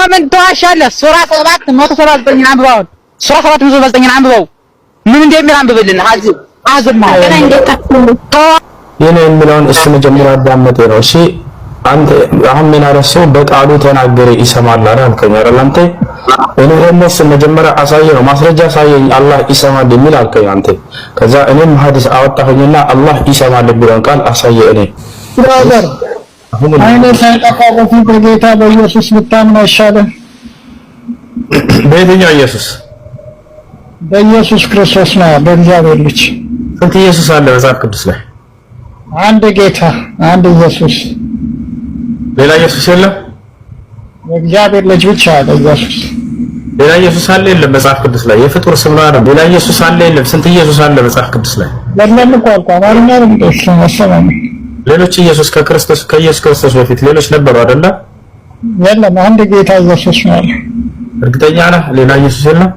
ለምን ተዋሻለህ? ሱራ 779 አንብበው። ሱራ 779 አንብበው። ምን እንደሚል አንብብልን። አዝማ የኔ የሚለውን እሱ መጀመሪያ አዳመጠ ነው። እሺ አንተ አሁን ምን አረሰው በቃሉ ተናገረ ይሰማል አልከኝ አይደል? አንተ እኔ ደግሞ እሱ መጀመሪያ አሳየ ነው ማስረጃ አሳየኝ አላህ ይሰማል የሚል አልከኝ አንተ። ከዛ እኔም ሐዲስ አወጣሁኝና አላህ ይሰማል የሚለውን ቃል አሳየ። እኔ ብራዘር አይኔ ሳይጠፋ በፊት በጌታ በኢየሱስ ብታምን አይሻልም? በየትኛው ኢየሱስ? በኢየሱስ ክርስቶስ ነው፣ በእግዚአብሔር ልጅ። ስንት ኢየሱስ አለ መጽሐፍ ቅዱስ ላይ? አንድ ጌታ፣ አንድ ኢየሱስ። ሌላ ኢየሱስ የለም? የእግዚአብሔር ልጅ ብቻ አለ ኢየሱስ። ሌላ ኢየሱስ አለ የለም መጽሐፍ ቅዱስ ላይ? የፍጡር ስም ነው አይደል? ሌላ ኢየሱስ አለ የለም? ስንት ኢየሱስ አለ መጽሐፍ ቅዱስ ላይ? ለምን ቋንቋ አማርኛ ነው መሰለኝ። ሌሎች ኢየሱስ ከኢየሱስ ክርስቶስ በፊት ሌሎች ነበሩ አይደለ? የለም፣ አንድ ጌታ ኢየሱስ ነው ያለው። እርግጠኛ ነህ? ሌላ ኢየሱስ የለም?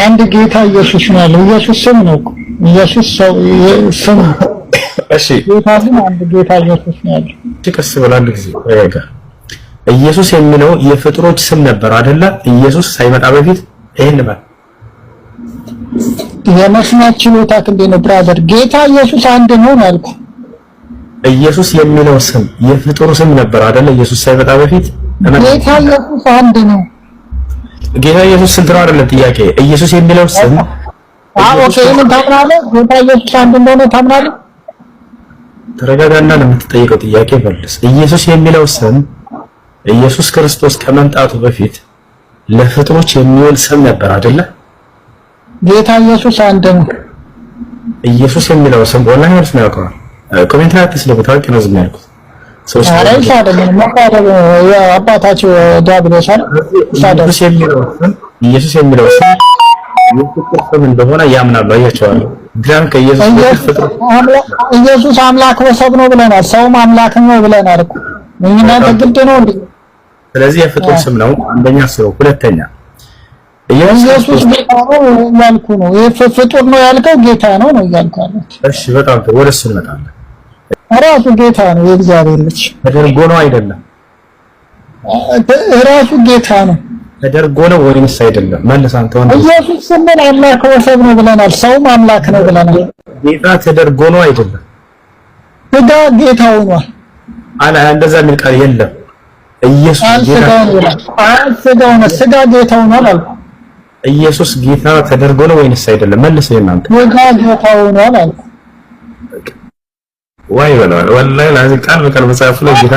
አንድ ጌታ ኢየሱስ ነው ያለው። ኢየሱስ ስም ነው እኮ። ኢየሱስ ሰው ስም። እሺ ጌታ ግን አንድ ጌታ ኢየሱስ ነው ያለው። ቀስ ብለህ አንድ ጊዜ ወይጋ ኢየሱስ የሚለው የፍጡሮች ስም ነበር አይደለ? ኢየሱስ ሳይመጣ በፊት ይሄን ነበር። የመስማት ችሎታ እንዴት ነው ብራዘር? ጌታ ኢየሱስ አንድ ነው አልኩ። ኢየሱስ የሚለው ስም የፍጡር ስም ነበር አይደለ? ኢየሱስ ሳይመጣ በፊት ጌታ ኢየሱስ አንድ ነው። ጌታ ኢየሱስ ስንት ነው አይደለ? ጥያቄ ኢየሱስ የሚለው ስም ኦኬ፣ ምን ታምናለህ? ጌታ ኢየሱስ አንድ እንደሆነ ታምናለህ? ተረጋጋና ለምትጠይቀው ጥያቄ መልስ። ኢየሱስ የሚለው ስም ኢየሱስ ክርስቶስ ከመምጣቱ በፊት ለፍጡሮች የሚውል ስም ነበር አይደለ? ጌታ ኢየሱስ አንድ ነው። ኢየሱስ የሚለው ስም ኦንላይን ነው ያውቀዋል። ኮሜንት ላይ ተስለበ ታውቂ ነው ዝም ያልኩት ሰዎች አሬ አይደለም መቃደም አባታቸው ዲያብሎስ ኢየሱስ የሚለው ስም የፍጡር ስም እንደሆነ ያምናሉ። አያቸዋለሁ ግራም ኢየሱስ አምላክ ወሰብ ነው ብለናል። ሰውም አምላክ ነው ብለናል እኮ ምንና ግልጥ ነው እንዴ? ስለዚህ የፍጡር ስም ነው አንደኛ ሰው። ሁለተኛ ኢየሱስ ጌታ ነው ያልኩ ነው። ፍጡር ነው ያልከው ጌታ ነው ያልከው። እሺ በጣም ወደ እሱ እንመጣለን። ራሱ ጌታ ነው፣ የእግዚአብሔር ልጅ ተደርጎ ነው አይደለም? ራሱ ጌታ ነው። ተደርጎ ነው ወይስ አይደለም? መልስ አንተ ወንድ። ኢየሱስ ስምን አምላክ ወሰብ ነው ብለናል። ሰውም አምላክ ነው ብለናል። ጌታ ተደርጎ ነው አይደለም? ስጋ ጌታ ሆኗል። እንደዛ የሚል ቃል የለም። ኢየሱስ ጌታ ነው። ስጋ ጌታ ሆኗል አልኩ። ኢየሱስ ጌታ ተደርጎ ነው ወይስ አይደለም? መልስ እናንተ። ስጋ ጌታ ሆኗል አልኩ። ዋይ ወላሂ ወላሂ ለዚህ ቃል በቃል መጽሐፍ ላይ ጌታ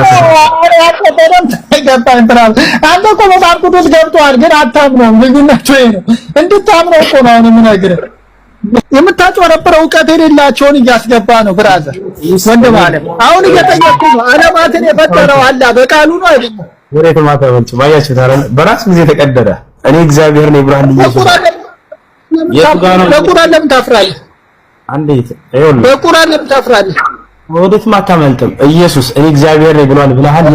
አንተ እኮ መጽሐፍ ቅዱስ ገብቶሃል፣ ግን አታምነውም። ልዩነቱ ይሄ ነው። እንድታምነው እኮ ነው አሁን የምነግርህ። የምታጭበረብረው እውቀት የሌላቸውን እያስገባ ነው ብራዘር። ወንድም አለ አሁን እየጠየቅኩ ነው። ዓለማትን የፈጠረው አላህ በቃሉ ነው አይደለም? ወሬት ማታወንጭ ባያችሁ ታረን በራስ ጊዜ ተቀደደ። እኔ እግዚአብሔር ነኝ ብራን ኢየሱስ በቁርአን ለምን ታፍራለህ? አንዴት አይሆንም። በቁርአን ለምን ታፍራለህ? ወዴት ማታመልጥም። ኢየሱስ እኔ እግዚአብሔር ነኝ ብሏል ብለሃል።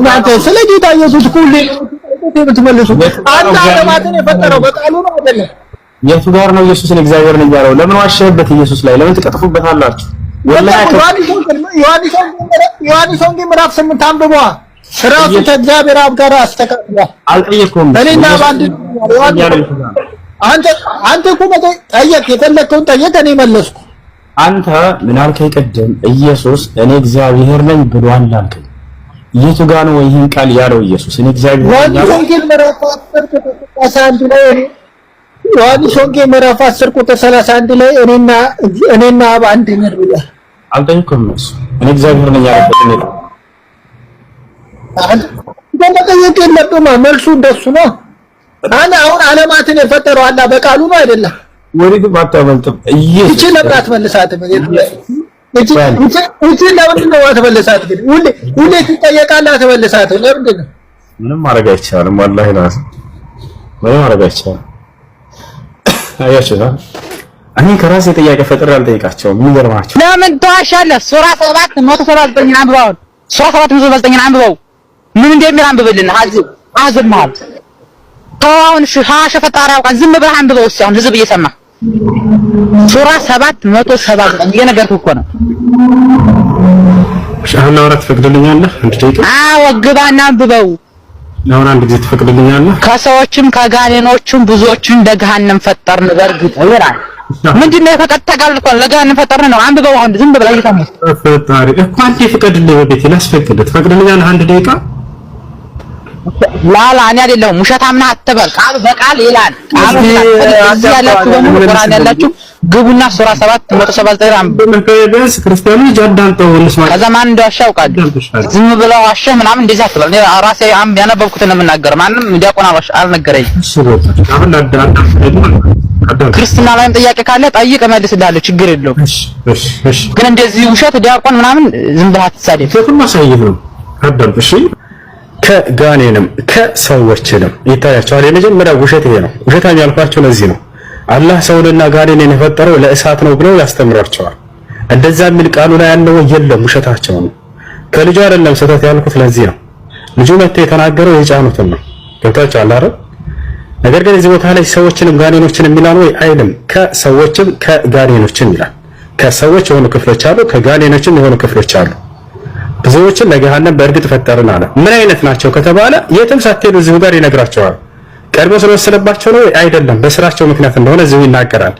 አንተ ስለ ጌታ ኢየሱስ ሁሌ የምትመልሱ አንተ ዓለማትን የፈጠረው በቃሉ ነው አይደለም? የቱ ጋር ነው ኢየሱስ እኔ እግዚአብሔር ነኝ ያለው? ለምን ዋሸህበት? ኢየሱስ ላይ ለምን ትቀጥፉበታላችሁ? ዮሐንስ ወንጌል ምዕራፍ 8 አንብቧ። ራሱ ከእግዚአብሔር አብ ጋር አስተካክሏል። አልጠየቅኩም። እኔና ባንድ አንተ እኮ ጠየቅ፣ የፈለከውን ጠየቅ፣ እኔ መለስኩ። አንተ ምን አልከኝ ቅድም? ኢየሱስ እኔ እግዚአብሔር ነኝ ብሏል አልከኝ። የቱ ጋር ነው ይሄን ቃል ያለው ኢየሱስ እኔ እግዚአብሔር ነኝ? ዮሐንስ ወንጌል ምዕራፍ 10 ቁጥር 31 ላይ ዮሐንስ ወንጌል ምዕራፍ 10 ቁጥር 31 ላይ እኔና አብ አንድ ነን ብሏል። አልጠየቅኩም። እኔ እግዚአብሔር ነኝ ያለበት ነው። በመጠየቅ የለብህም። መልሱ እንደሱ ነው። አሁን ዓለማትን የፈጠረው አላህ በቃሉ ነው አይደለም? ወዴት ማታመልጥም። ኢየሱስ እቺ ለብራት መልሳትም እቺ ለምንድን ነው አትመልሳት? ግን ሁሌ ትጠየቃለህ፣ አትመልሳትም። ለምንድን ነው? ምንም ማድረግ አይቻልም። ወላሂ ራስ ምንም ማድረግ አይቻልም። አያችሁ እኔ ከራሴ ጥያቄ ፈጥሬ አልጠይቃቸውም። የሚገርማቸው ለምን ተዋሻለህ? ሱራ 779 አንብበው። ሱራ 779 አንብበው። ምን እንደሚል አንብብልን። አዝማል ተዋውን ሸፈጣሪ ያውቃል። ዝም ብለህ አንብበው። እሱ አሁን ህዝብ እየሰማ ሱራ 779 እየነገርኩህ እኮ ነው። አሁን አውራት ትፈቅድልኛለህ? አንድ ደቂቃ ግባና አንብበው። አሁን አንድ ጊዜ ትፈቅድልኛለህ? ከሰዎችም ከጋኔኖችም ብዙዎችን ለገሃነም ፈጠርን በእርግጥ ይላል። ምንድነው የተቀጠቀልኩት? ለገሃነም ፈጠርን ነው። አንብበው። አሁን ዝም ብለህ እየተመስ ፈጣሪ እኮ አንዴ ፍቀድልኝ፣ በቤቴ ላስፈቅድ። ትፈቅድልኛለህ? አንድ ደቂቃ ላላ እኔ አይደለሁም ውሸታም ነህ አትበል። ቃል በቃል ይላል። ቃል እዚህ ያላችሁ በሙሉ ቁርአን ያላችሁ ግቡና ሱራ 779 አንብቡ። ቢያንስ ክርስቲያኑ ጃዳንተው እንስማ። ከዛ ማን እንደዋሻ አውቃለሁ። ዝም ብለው ዋሻ ምናምን እንደዛ አትበል። እኔ ራሴ ያነበብኩትን ነው የምናገረው። ማንም ዲያቆን አልነገረኝም። አሁን ክርስትና ላይም ጥያቄ ካለ ጠይቅ፣ እመልስልሃለሁ። ችግር የለውም። እሺ። ግን እንደዚህ ውሸት ዲያቆን ምናምን ዝም ብለህ አትሳደብ። ሁሉ ማሳየት ነው። አዳም እሺ ከጋኔንም ከሰዎችንም ይታያቸዋል። የመጀመሪያው ውሸት ይሄ ነው። ውሸታም ያልኳቸው ለዚህ ነው። አላህ ሰውንና ጋኔንን የፈጠረው ለእሳት ነው ብለው ያስተምሯቸዋል። እንደዛ የሚል ቃሉ ላይ ያለው የለም፣ ውሸታቸው ነው። ከልጁ አይደለም ስህተት ያልኩት ለዚህ ነው። ልጁ መጥቶ የተናገረው የጫኑትን ነው። ገብታችኋል አይደል? ነገር ግን እዚህ ቦታ ላይ ሰዎችንም ጋኔኖችን የሚላል ወይ አይልም። ከሰዎችም ከጋኔኖችም ይላል። ከሰዎች የሆኑ ክፍሎች አሉ፣ ከጋኔኖችም የሆኑ ክፍሎች አሉ። ብዙዎችን ለገሃነም በእርግጥ ፈጠርን አለ። ምን አይነት ናቸው ከተባለ የትም ሳትሄዱ እዚሁ ጋር ይነግራቸዋል። ቀድሞ ስለወሰነባቸው ነው አይደለም፣ በስራቸው ምክንያት እንደሆነ እዚሁ ይናገራል።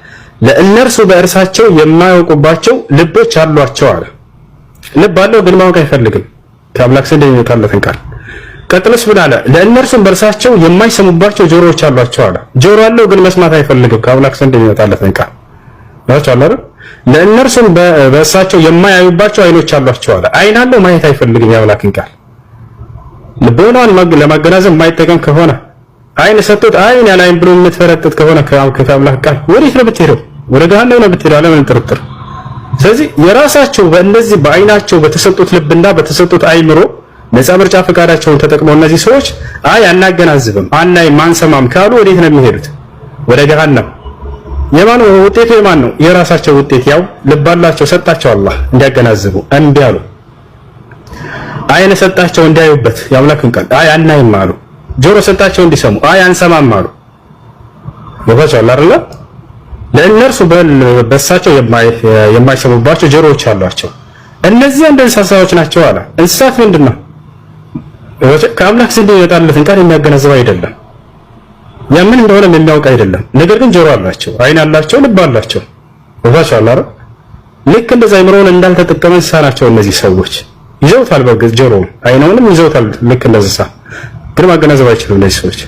ለእነርሱ በእርሳቸው የማያውቁባቸው ልቦች አሏቸው አለ። ልብ አለው ግን ማወቅ አይፈልግም፣ ከአምላክ ዘንድ የሚመጣለትን ቃል። ቀጥሎስ ምን አለ? ለእነርሱም በእርሳቸው የማይሰሙባቸው ጆሮዎች አሏቸው አለ። ጆሮ አለው ግን መስማት አይፈልግም፣ ከአምላክ ዘንድ የሚመጣለትን ቃል አይደል? ለእነርሱም በእሳቸው የማያዩባቸው አይኖች አሏቸው አለ። አይን አለው ማየት አይፈልግም የአምላክን ቃል። ልቦናን ለማገናዘብ የማይጠቀም ከሆነ አይን ሰጥቶት አይን ያለ አይን ብሎ የምትፈረጥጥ ከሆነ ከአምላክ ቃል ወዴት ነው ብትሄደው? ወደ ገሃነም ነው ብትሄደው፣ አለምን ጥርጥር። ስለዚህ የራሳቸው በእነዚህ በአይናቸው በተሰጡት ልብና በተሰጡት አይምሮ ነፃ ምርጫ ፈቃዳቸውን ተጠቅመው እነዚህ ሰዎች አናገናዝብም፣ አናይም፣ አንሰማም ካሉ ወዴት ነው የሚሄዱት? ወደ ገሃነም። የማን ውጤቱ የማን ነው? የራሳቸው ውጤት። ያው ልብ አላቸው ሰጣቸው አላህ እንዲያገናዝቡ፣ እምቢ አሉ። አይን ሰጣቸው እንዲያዩበት የአምላክን ቃል፣ አናይም አሉ። ጆሮ ሰጣቸው እንዲሰሙ፣ አንሰማም አሉ። ወባቻው አይደለ? ለእነርሱ በእሳቸው የማይሰሙባቸው ጆሮዎች አሏቸው። እነዚህ እንደ እንስሳዎች ናቸው አለ። እንስሳት ምንድነው? ከአምላክ ዘንድ ይመጣለትን ቃል የሚያገናዝብ አይደለም። ያ ምን እንደሆነ የሚያውቅ አይደለም። ነገር ግን ጆሮ አላቸው፣ አይን አላቸው፣ ልብ አላቸው። ወባቻው አይደል? ልክ እንደዛ አይምሮውን እንዳልተጠቀመ እንስሳ ናቸው እነዚህ ሰዎች። ይዘውታል፣ በግዝ ጆሮ አይነውንም ይዘውታል ልክ እንደዛ፣ ግን ማገናዘብ አይችሉም እነዚህ ሰዎች።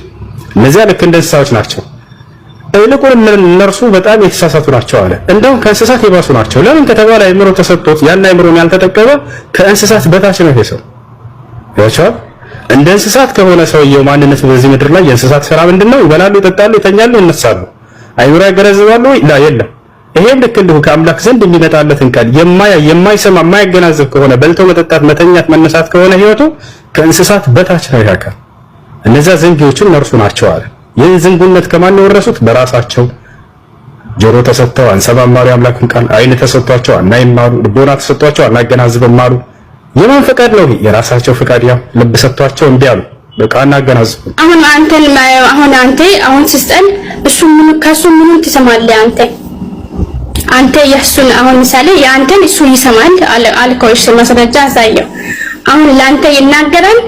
እነዚያ ልክ እንደ እንስሳዎች ናቸው። ይልቁንም እነርሱ በጣም የተሳሳቱ ናቸው አለ። እንደውም ከእንስሳት የባሱ ናቸው። ለምን ከተባለ አይምሮ ተሰጥቶት ያን አይምሮን ያልተጠቀመ ከእንስሳት በታች ነው ይሄ ሰው። ያቻው እንደ እንስሳት ከሆነ ሰውየው ማንነት በዚህ ምድር ላይ የእንስሳት ስራ ምንድነው? ይበላሉ፣ ይጠጣሉ፣ ይተኛሉ፣ ይነሳሉ። አይምሮ ያገናዝባሉ ወይ? ላ የለም። ይሄም ልክ እንዲሁ ከአምላክ ዘንድ የሚመጣለትን ቃል የማይሰማ የማይገናዘብ ከሆነ በልቶ መጠጣት፣ መተኛት፣ መነሳት ከሆነ ህይወቱ ከእንስሳት በታች ነው ያካል። እነዚያ ዝንጊዎችን እነርሱ ናቸው አለ። ይህን ዝንጉነት ከማን የወረሱት? በራሳቸው ጆሮ ተሰጥተው አንሰማም አሉ የአምላክን ቃል። አይን ተሰጥቷቸው አናይም አሉ። ልቦና ተሰጥቷቸው አናገናዝብም አሉ። የማን ፈቃድ ነው? የራሳቸው ፈቃድ። ያው ልብ ሰጥቷቸው እምቢ አሉ። በቃ አናገናዝብም። አሁን አንተ ስትል እሱ ከሱ ምኑን ትሰማለህ? አንተ የእሱን አሁን ምሳሌ የአንተን እሱ ይሰማል አልከው። እሺ ማስረጃ አሳየው። አሁን ለአንተ ይናገራል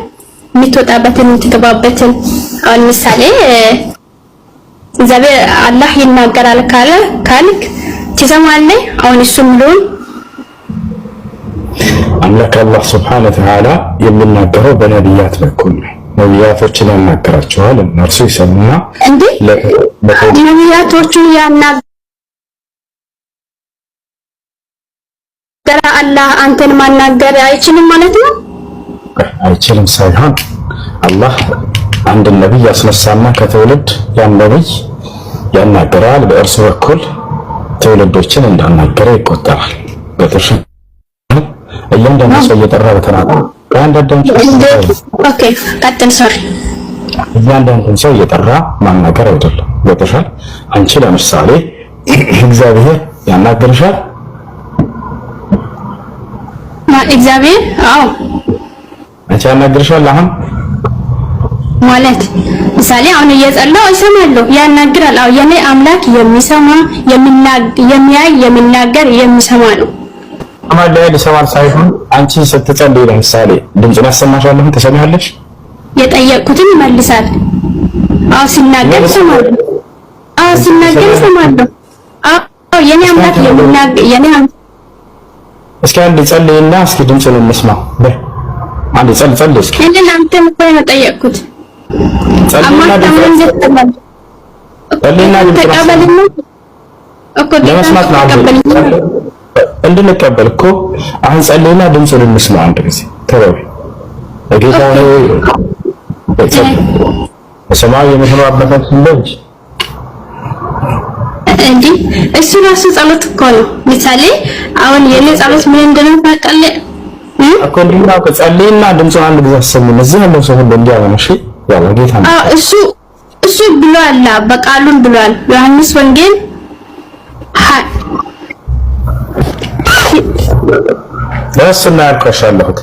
የምትወጣበትን የምትገባበትን። አሁን ምሳሌ እግዚአብሔር አላህ ይናገራል ካልክ ትሰማለህ። አሁን እሱ ምሉን አምላክ አላህ ሱብሓነሁ ወተዓላ የሚናገረው በነቢያት በኩል ነው። ነቢያቶችን ያናገራቸዋል፣ እነርሱ ይሰሙና እንዴ ነቢያቶቹን ያናገራል አላህ አንተን ማናገር አይችልም ማለት ነው? አይችልም ሳይሆን አላህ አንድ ነብይ ያስነሳና ከትውልድ ያን ነብይ ያናገራል። በእርሱ በኩል ትውልዶችን እንዳናገረ ይቆጠራል። በተሽ እያንዳንዱ ሰው እየጠራ በተናገረ ኦኬ ቀጥል። ሶሪ እያንዳንዱን ሰው እየጠራ ማናገር አይደለም። በተሻለ አንቺ ለምሳሌ እግዚአብሔር ያናገርሻል እግዚአብሔር አዎ አንቺ ያናግርሻል። አሁን ማለት ምሳሌ አሁን እየጸለሁ እሰማለሁ፣ ያናግራል። አዎ የኔ አምላክ የሚሰማ የሚያይ የሚናገር የሚሰማ ነው። አማን ላይ ለሰማል ሳይሆን አንቺ ስትጸልይ ለምሳሌ ድምጽ ያሰማሻል ትሰሚያለሽ? የጠየቁትን ይመልሳል። አዎ ሲናገር ሰማለሁ። አዎ ሲናገር ሰማለሁ። አዎ የኔ አምላክ የሚናገር የኔ እስኪ አንድ ጸልይና እስኪ ድምጽን እንስማ። አንድ ጸልይ እስኪ እኔ አንተን እኮ ነው ጠየቅኩት። ጸልይና ድምጽ ተቀበልና እኮ ለመስማት ነው እንድንቀበል እኮ አሁን ጸልይና ድምጽን እንስማ። አንድ ጊዜ ተባው በጌታ ነው በሰማይ የምትኖር አባታችን ልጅ እንዴ እሱ ራሱ ጸሎት እኮ ነው። ምሳሌ አሁን የኔ ጸሎት ምን እንደሆነ ታውቃለህ እኮ እንዲና ጸልይና ድምጹን አንድ ጊዜ አሰሙን። እዚህ ያለው ሰው ሁሉ እንዲያመን እሺ ያላ ጌታ ነው እሱ ብሏል፣ በቃሉን ብሏል። ዮሐንስ ወንጌል ለስና ያልከሻለሁት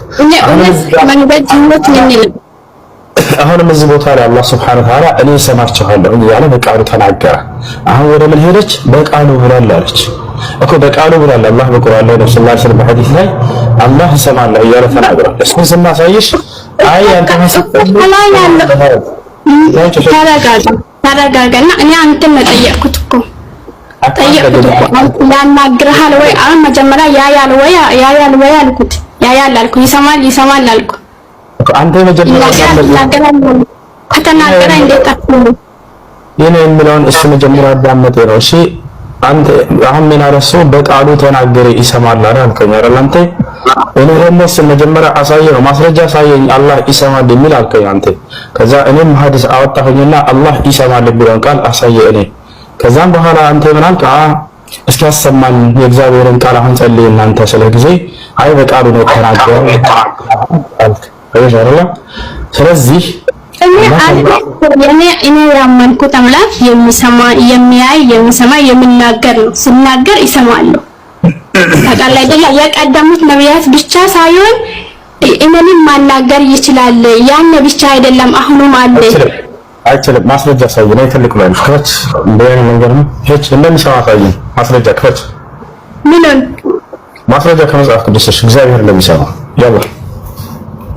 አሁንም እዚህ ቦታ ላይ አላህ Subhanahu Wa Ta'ala እኔ ሰማችኋለሁ እያለ በቃሉ ተናገረ። አሁን ወደ ምን ሄደች? በቃሉ ብሏል አለች እኮ በቃሉ ብሏል አላህ በቁርአን ላይ ሰለላሁ ዐለይሂ ወሰለም በሐዲስ ላይ አላህ ይሰማል እያለ ተናግሯል። እሱን ስናሳይሽ አይ አንተ ተረጋጋና እኔ አንተን መጠየቅኩት እኮ ያናግርሃል ወይ? አሁን መጀመሪያ ያያል ወይ አልኩት። ያያል አልኩ። ይሰማል አልኩ። አንተ መጀመሪያ ከተናገረ እንዴት አትሉ? የኔ የሚለውን እሱ መጀመሪያ አዳመጠ ነው። እሺ አንተ አሁን ምን አረሱ? በቃሉ ተናገረ ይሰማል አልከኝ አይደል? አንተ እኔ ደግሞ እሱ መጀመሪያ አሳየው ማስረጃ አሳየኝ አላህ ይሰማል የሚል አልከኝ አንተ። ከዛ እኔም ሐዲስ አወጣሁኝና አላህ ይሰማል የሚለውን ቃል አሳየ እኔ። ከዛም በኋላ አንተ ምን አልክ? እስኪ አሰማን የእግዚአብሔርን ቃል አሁን ጸልይ እናንተ ስለ ጊዜ አይ በቃሉ ነው ተናገረ አልክ አይደል? ስለዚህ እኔ ያመንኩት አምላክ የሚሰማ የሚያይ የሚሰማ የሚናገር ነው። ሲናገር ይሰማለሁ። ታውቃለህ አይደል? የቀደሙት ነቢያት ብቻ ሳይሆን እኔንም ማናገር ይችላል። ያን ብቻ አይደለም አሁንም አለ። አይችልም። ማስረጃ ሳይ ነው ትልቅ ነው ከች እንደዚህ ነገር ነው ሄች እንደሚሰማ ሳይ ማስረጃ ከች ምንን ማስረጃ ከመጽሐፍ ቅዱስ እግዚአብሔር እንደሚሰማ ያው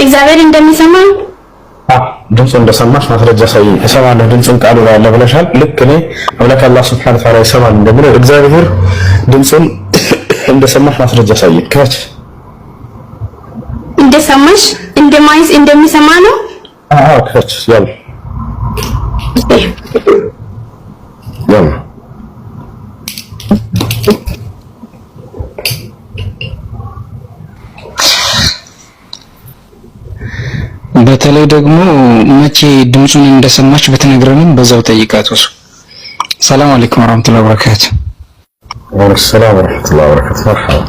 እግዚአብሔር እንደሚሰማ ድምጽ እንደሰማሽ ማስረጃ ሳይ እሰማለሁ ድምጽን ቃሉ ላይ አለ ብለሻል። ልክ እኔ አምላክ አላህ Subhanahu Wa Ta'ala ይሰማል እንደሚለው እግዚአብሔር ድምጽን እንደሰማሽ ማስረጃ ሳይ ከች እንደሰማሽ እንደማይስ እንደሚሰማ ነው። ከች ያው በተለይ ደግሞ መቼ ድምጹን እንደሰማች በተነግረንም በዛው ጠይቃት። ሰላም አለይኩም ወራህመቱላሂ ወበረካቱ። ወሰላም ወራህመቱላሂ ወበረካቱ። መርሐባ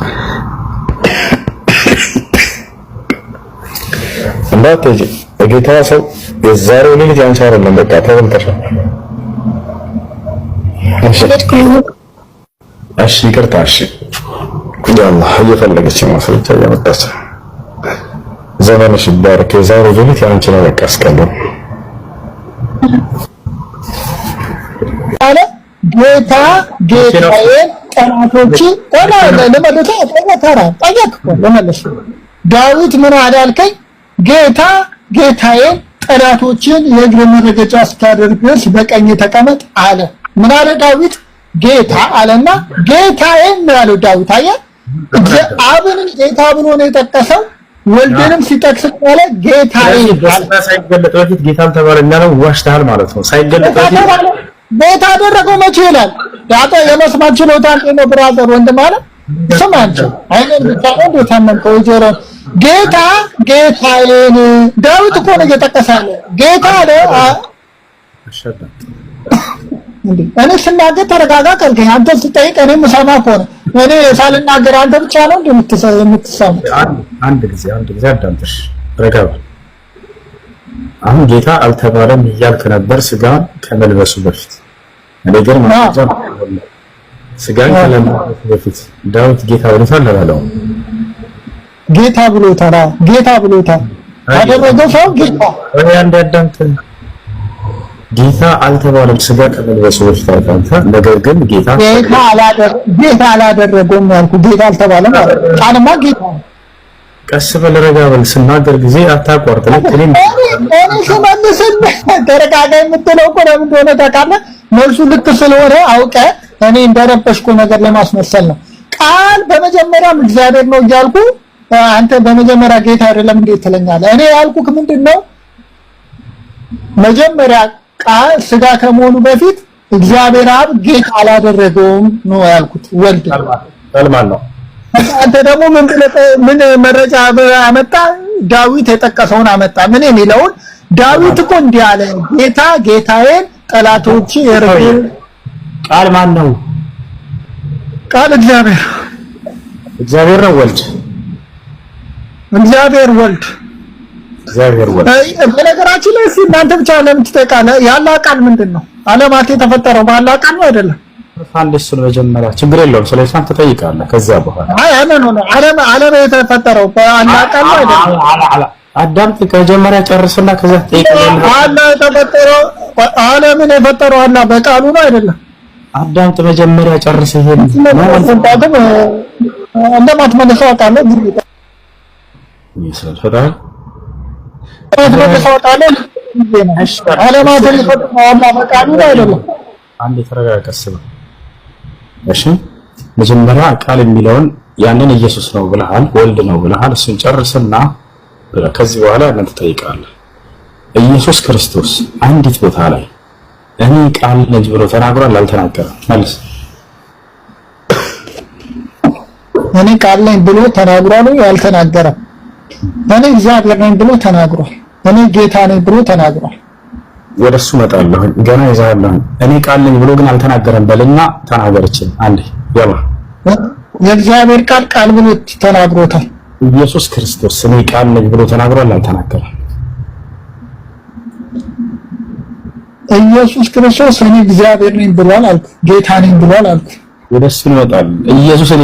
እንዳትጂ የጌታ ሰው የዛሬው ሌሊት ያንቺ አይደለም። በቃ ተበልተሻል። እሺ ይቅርታ። እሺ ያላህ እየፈለገች ማስረጃ እያመጣች ዘመንሽ ይባረክ። የዛሬው ሌሊት ያንቺ ነው። በቃ አስቀደም አለ ጌታ ጌታዬን ጠላቶችን ለመለከ ተራ ጠየቅ ለመለሽ ዳዊት ምን አዳልከኝ? ጌታ ጌታዬን ጠላቶችን የእግር መረገጫ እስካደርግ ድረስ በቀኝ ተቀመጥ አለ። ምን አለ ዳዊት? ጌታ አለና ጌታዬን ነው ያለው ዳዊት። አየ አብንን ጌታ ብሎ ነው የጠቀሰው። ወልድንም ሲጠቅስ ያለ ጌታዬን ሳይገለጥ በፊት ጌታን ተባለና ነው ዋሽታል ማለት ነው። ሳይገለጥ በፊት ጌታ አደረገው መቼ ይላል? ያጣ የመስማት ችሎታ ነው ብራዘር ወንድም አለ ስማንቸው አይደል? ቢታቆም የታመንከው ጆሮ ጌታ ጌታዬን ዳዊት እኮ ነው እየጠቀሳለ ጌታ አለ። እኔ ስናገር ተረጋጋ ካልከኝ አንተ ስጠይቅ እኔ የምሰማ ከሆነ እኔ ሳልናገር አንተ ብቻ ነው እንደምትሰማ። አንድ ጊዜ አዳምጥሽ ረጋብ። አሁን ጌታ አልተባለም እያልክ ነበር ስጋን ከመልበሱ በፊት። እኔ ግን ማለት ነው ስጋን ከመልበሱ በፊት ዳዊት ጌታ ብሎታል አላለው? ጌታ ብሎታል። አደረገው ሰው ጌታ ወይ አንድ አዳምጥ ጌታ አልተባለም። ስጋ ከመልበሱ በፊት አንተ ነገር ግን ጌታ አላደረገውም ያልኩት ጌታ አልተባለም ማለት ቃልማ ጌታ ቀስ በል ረጋ በል ስናገር ጊዜ አታቋርጥ። ለከኔም እኔ ስመልስልህ ተረጋጋ የምትለው እኮ ለምን እንደሆነ ታውቃለህ? መልሱ ልክ ስለሆነ አውቀህ እኔ እንደረበሽኩ ነገር ለማስመሰል ነው። ቃል በመጀመሪያም እግዚአብሔር ነው እያልኩ አንተ በመጀመሪያ ጌታ አይደለም እንዴት ትለኛለህ? እኔ ያልኩህ ምንድነው መጀመሪያ ቃል ስጋ ከመሆኑ በፊት እግዚአብሔር አብ ጌታ አላደረገውም ነው ያልኩት። ወልድ አልማን ነው። አንተ ደግሞ ምን መረጃ አመጣ? ዳዊት የጠቀሰውን አመጣ። ምን የሚለውን ዳዊት እኮ እንዲህ አለ፣ ጌታ ጌታዬን ጠላቶች የረገ ቃል ማን ነው? ቃል እግዚአብሔር ነው። ወልድ እግዚአብሔር ወልድ በነገራችን ላይ እናንተ ብቻ ለምን ትጠቃለህ? ያለ ቃል ምንድነው? ዓለማት የተፈጠረው ባለ ቃል ነው አይደለም? አንድ እሱን መጀመሪያ ችግር የለውም ስለዚህ አንተ ትጠይቃለህ። ከዛ በኋላ ዓለም የተፈጠረው ባለ ቃል ነው አይደለም? አዳምጥ ከመጀመሪያ ጨርስና ከዛ ትጠይቃለህ። ዓለምን የፈጠረው አላህ በቃሉ ነው አይደለም? አዳምጥ መጀመሪያ ጨርስ። ይሄን እንደማትመልሰው አውቃለሁ ግን ይሰልፈታል አንድ ተረጋጋስ ነው። እሺ መጀመሪያ ቃል የሚለውን ያንን ኢየሱስ ነው ብለሃል፣ ወልድ ነው ብለሃል። እሱን ጨርስና ከዚህ በኋላ ያንን ትጠይቃለህ። ኢየሱስ ክርስቶስ አንዲት ቦታ ላይ እኔ ቃል ነኝ ብሎ ተናግሯል አልተናገረም? መልስ። እኔ ቃል ነኝ ብሎ ተናግሯል ያልተናገረም? እኔ እግዚአብሔር ነኝ ብሎ ተናግሯል። እኔ ጌታ ነኝ ብሎ ተናግሯል። ወደሱ መጣለሁ ገና ይዛለሁ። እኔ ቃል ነኝ ብሎ ግን አልተናገረም በልና ተናገረችን። አንዴ ያባ የእግዚአብሔር ቃል ብሎ ተናግሮታል። ኢየሱስ ክርስቶስ እኔ ቃል ነኝ ብሎ ተናግሯል አልተናገረም? ኢየሱስ ክርስቶስ እኔ እግዚአብሔር ነኝ ብሏል አልኩ፣ ጌታ ነኝ ብሏል አልኩ። ወደሱ እንመጣለን። ኢየሱስ እኔ